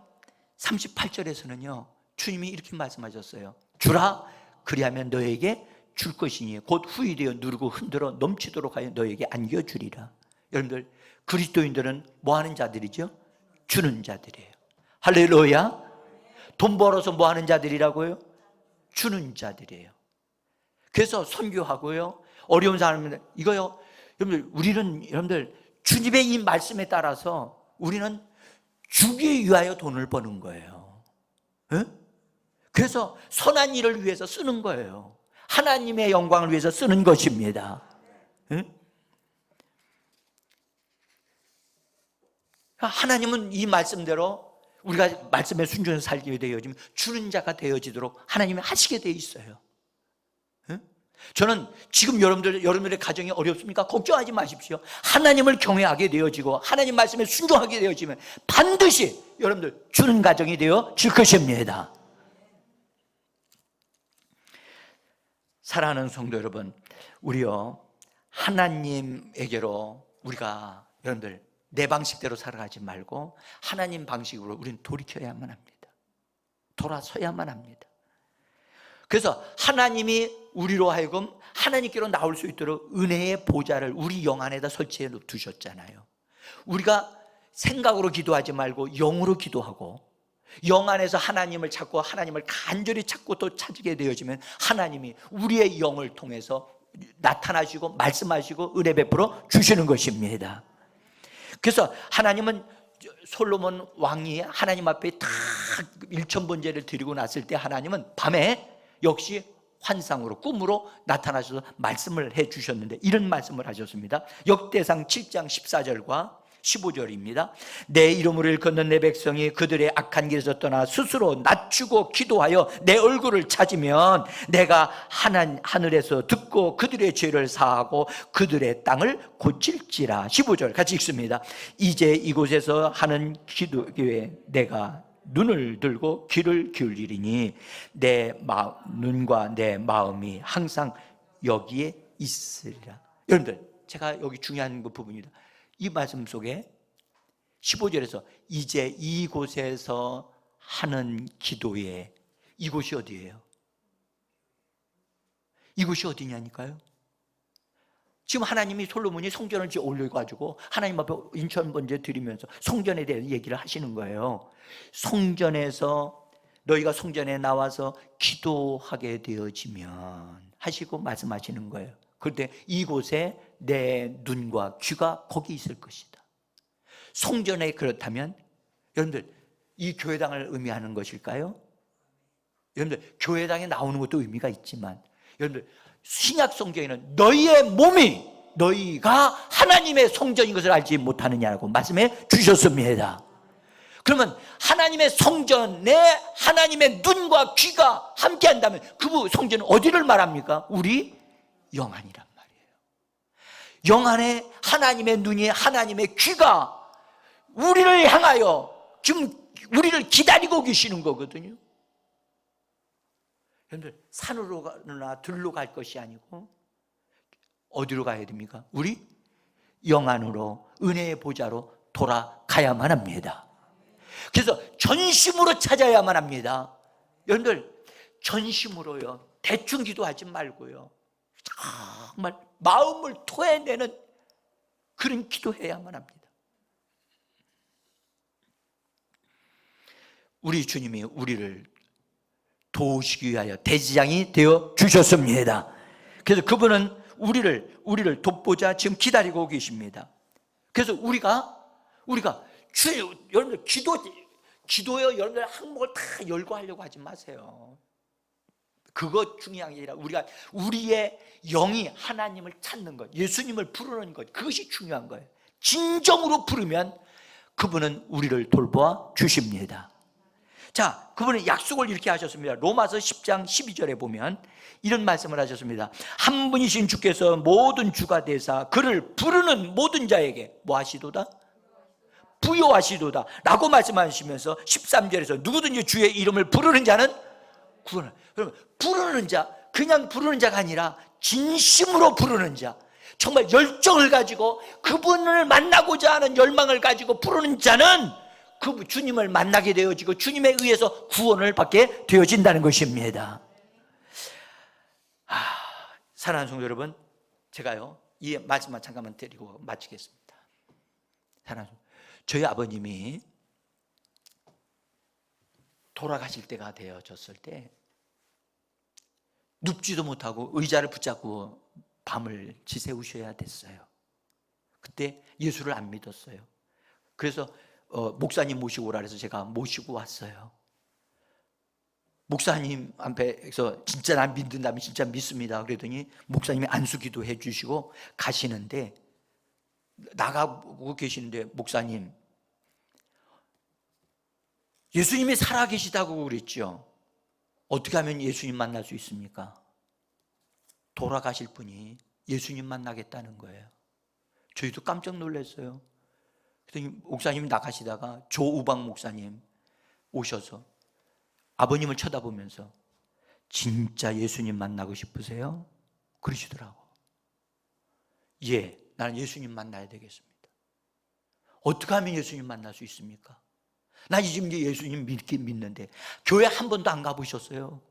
38절에서는요 주님이 이렇게 말씀하셨어요. 주라, 그리하면 너에게 줄 것이니 곧 후히 되어 누르고 흔들어 넘치도록 하여 너에게 안겨주리라. 여러분들, 그리스도인들은 뭐 하는 자들이죠? 주는 자들이에요. 할렐루야. 돈 벌어서 뭐 하는 자들이라고요? 주는 자들이에요. 그래서 선교하고요, 어려운 사람들 이거요, 여러분들 주님의 이 말씀에 따라서 우리는 주기 위하여 돈을 버는 거예요. 에? 그래서 선한 일을 위해서 쓰는 거예요. 하나님의 영광을 위해서 쓰는 것입니다. 에? 하나님은 이 말씀대로 우리가 말씀에 순종해서 살게 되어지면 주는 자가 되어지도록 하나님이 하시게 되어 있어요. 에? 저는 지금 여러분들의 가정이 어렵습니까? 걱정하지 마십시오. 하나님을 경외하게 되어지고 하나님 말씀에 순종하게 되어지면 반드시 여러분들 주는 가정이 되어질 것입니다. 사랑하는 성도 여러분, 우리요 하나님에게로 우리가 여러분들 내 방식대로 살아가지 말고 하나님 방식으로 우리는 돌이켜야만 합니다. 돌아서야만 합니다. 그래서 하나님이 우리로 하여금 하나님께로 나올 수 있도록 은혜의 보좌를 우리 영 안에다 설치해 두셨잖아요. 우리가 생각으로 기도하지 말고 영으로 기도하고 영 안에서 하나님을 찾고 하나님을 간절히 찾고 또 찾게 되어지면 하나님이 우리의 영을 통해서 나타나시고 말씀하시고 은혜 베풀어 주시는 것입니다. 그래서 하나님은 솔로몬 왕이 하나님 앞에 다 일천번제를 드리고 났을 때 하나님은 밤에 역시 환상으로 꿈으로 나타나셔서 말씀을 해 주셨는데 이런 말씀을 하셨습니다. 역대상 7장 14절과 15절입니다. 내 이름을 일컫는 내 백성이 그들의 악한 길에서 떠나 스스로 낮추고 기도하여 내 얼굴을 찾으면 내가 하늘에서 듣고 그들의 죄를 사하고 그들의 땅을 고칠지라. 15절 같이 읽습니다. 이제 이곳에서 하는 기도에 내가 눈을 들고 귀를 기울이리니 내 눈과 내 마음이 항상 여기에 있으리라. 여러분들, 제가 여기 중요한 부분입니다. 이 말씀 속에 15절에서 이제 이곳에서 하는 기도에, 이곳이 어디예요? 이곳이 어디냐니까요? 지금 하나님이 솔로몬이 성전을 올려가지고 하나님 앞에 인천 번제 드리면서 성전에 대해서 얘기를 하시는 거예요. 성전에서 너희가 성전에 나와서 기도하게 되어지면 하시고 말씀하시는 거예요. 그런데 이곳에 내 눈과 귀가 거기 있을 것이다. 성전에 그렇다면 여러분들 이 교회당을 의미하는 것일까요? 여러분들 교회당에 나오는 것도 의미가 있지만 여러분들 신약 성경에는 너희의 몸이 너희가 하나님의 성전인 것을 알지 못하느냐고 말씀해 주셨습니다. 그러면 하나님의 성전에 하나님의 눈과 귀가 함께 한다면 그 성전은 어디를 말합니까? 우리 영안이란 말이에요. 영안에 하나님의 눈이 하나님의 귀가 우리를 향하여 지금 우리를 기다리고 계시는 거거든요. 여러분들 산으로 가거나 들로 갈 것이 아니고 어디로 가야 됩니까? 우리 영안으로 은혜의 보좌로 돌아가야만 합니다. 그래서 전심으로 찾아야만 합니다. 여러분들 전심으로요, 대충 기도하지 말고요, 정말 마음을 토해내는 그런 기도해야만 합니다. 우리 주님이 우리를 도우시기 위하여 대지장이 되어 주셨습니다. 그래서 그분은 우리를 돕고자 지금 기다리고 계십니다. 그래서 우리가 여러분들 기도요, 여러분들 항목을 다 열고 하려고 하지 마세요. 그거 중요한 게 아니라 우리의 영이 하나님을 찾는 것, 예수님을 부르는 것, 그것이 중요한 거예요. 진정으로 부르면 그분은 우리를 돌보아 주십니다. 자, 그분은 약속을 이렇게 하셨습니다. 로마서 10장 12절에 보면 이런 말씀을 하셨습니다. 한 분이신 주께서 모든 주가 되사 그를 부르는 모든 자에게 뭐 하시도다? 부여하시도다 라고 말씀하시면서 13절에서 누구든지 주의 이름을 부르는 자는 구원을. 그러면 부르는 자, 그냥 부르는 자가 아니라 진심으로 부르는 자, 정말 열정을 가지고 그분을 만나고자 하는 열망을 가지고 부르는 자는 그 주님을 만나게 되어지고 주님에 의해서 구원을 받게 되어진다는 것입니다. 사랑하는 성도 여러분, 제가요 이 말씀만 잠깐만 드리고 마치겠습니다. 사랑하는 성도, 저희 아버님이 돌아가실 때가 되어졌을 때 눕지도 못하고 의자를 붙잡고 밤을 지새우셔야 됐어요. 그때 예수를 안 믿었어요. 그래서 목사님 모시고 오라 해서 제가 모시고 왔어요. 목사님 앞에서 진짜 난 믿는다면 진짜 믿습니다 그랬더니 목사님이 안수기도 해주시고 가시는데 나가고 계시는데 목사님, 예수님이 살아계시다고 그랬죠. 어떻게 하면 예수님 만날 수 있습니까? 돌아가실 분이 예수님 만나겠다는 거예요. 저희도 깜짝 놀랐어요. 그랬더니 목사님이 나가시다가 조우방 목사님 오셔서 아버님을 쳐다보면서 진짜 예수님 만나고 싶으세요? 그러시더라고. 예, 나는 예수님 만나야 되겠습니다. 어떻게 하면 예수님 만날 수 있습니까? 난 지금 예수님 믿는데 교회 한 번도 안 가보셨어요?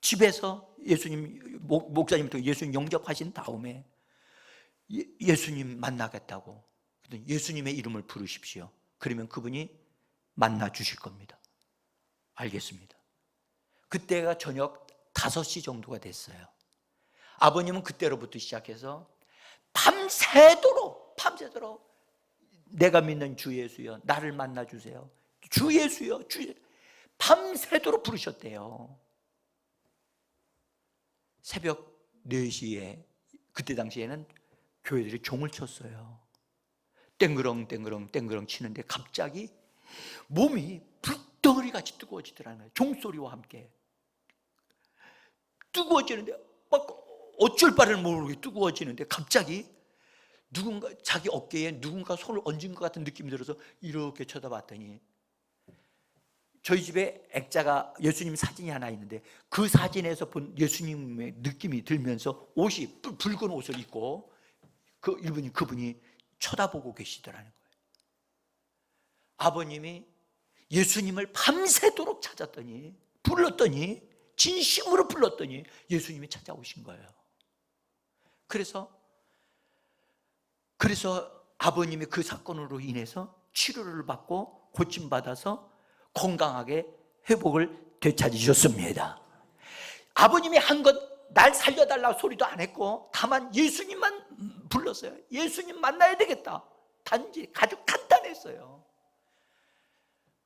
집에서 예수님, 목사님부터 예수님 영접하신 다음에 예수님 만나겠다고, 예수님의 이름을 부르십시오. 그러면 그분이 만나 주실 겁니다. 알겠습니다. 그때가 저녁 5시 정도가 됐어요. 아버님은 그때로부터 시작해서 밤새도록 내가 믿는 주 예수여 나를 만나 주세요. 주 예수여 밤새도록 부르셨대요. 새벽 4시에 그때 당시에는 교회들이 종을 쳤어요. 땡그렁 치는데 갑자기 몸이 불덩어리 같이 뜨거워지더라는 거예요. 종소리와 함께 뜨거워지는데 막 어쩔 바를 모르게 뜨거워지는데 갑자기 누군가 자기 어깨에 누군가 손을 얹은 것 같은 느낌이 들어서 이렇게 쳐다봤더니 저희 집에 액자가 예수님 사진이 하나 있는데 그 사진에서 본 예수님의 느낌이 들면서 옷이 붉은 옷을 입고 그분이 쳐다보고 계시더라는 거예요. 아버님이 예수님을 밤새도록 찾았더니 진심으로 불렀더니 예수님이 찾아오신 거예요. 그래서 그래서 아버님이 그 사건으로 인해서 치료를 받고 고침받아서 건강하게 회복을 되찾으셨습니다. 아버님이 한 건 날 살려달라고 소리도 안 했고 다만 예수님만 불렀어요. 예수님 만나야 되겠다. 단지 아주 간단했어요.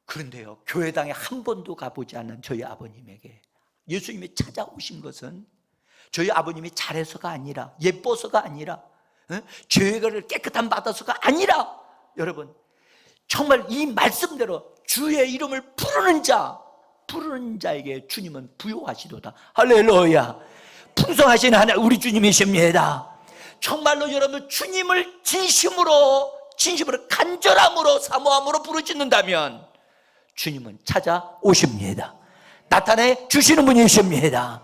그런데요, 교회당에 한 번도 가보지 않은 저희 아버님에게 예수님이 찾아오신 것은 저희 아버님이 잘해서가 아니라, 예뻐서가 아니라, 죄를 깨끗함 받아서가 아니라, 여러분 정말 이 말씀대로 주의 이름을 부르는 자에게 주님은 부요하시도다. 할렐루야. 풍성하신 하나님 우리 주님이십니다. 정말로 여러분 주님을 진심으로 간절함으로 사모함으로 부르짖는다면 주님은 찾아오십니다. 나타내 주시는 분이십니다.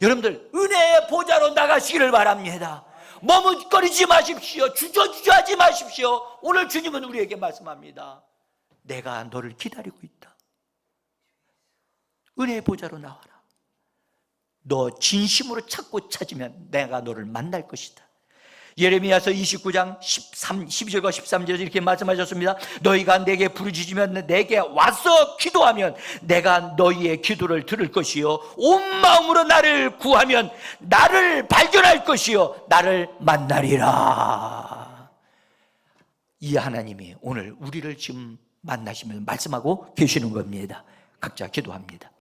여러분들 은혜의 보좌로 나가시기를 바랍니다. 머뭇거리지 마십시오. 주저주저하지 마십시오. 오늘 주님은 우리에게 말씀합니다. 내가 너를 기다리고 있다. 은혜의 보좌로 나와라. 너 진심으로 찾고 찾으면 내가 너를 만날 것이다. 예레미야서 29장 12절과 13절 이렇게 말씀하셨습니다. 너희가 내게 부르짖으면 내게 와서 기도하면 내가 너희의 기도를 들을 것이요 온 마음으로 나를 구하면 나를 발견할 것이요 나를 만나리라. 이 하나님이 오늘 우리를 지금 만나시면서 말씀하고 계시는 겁니다. 각자 기도합니다.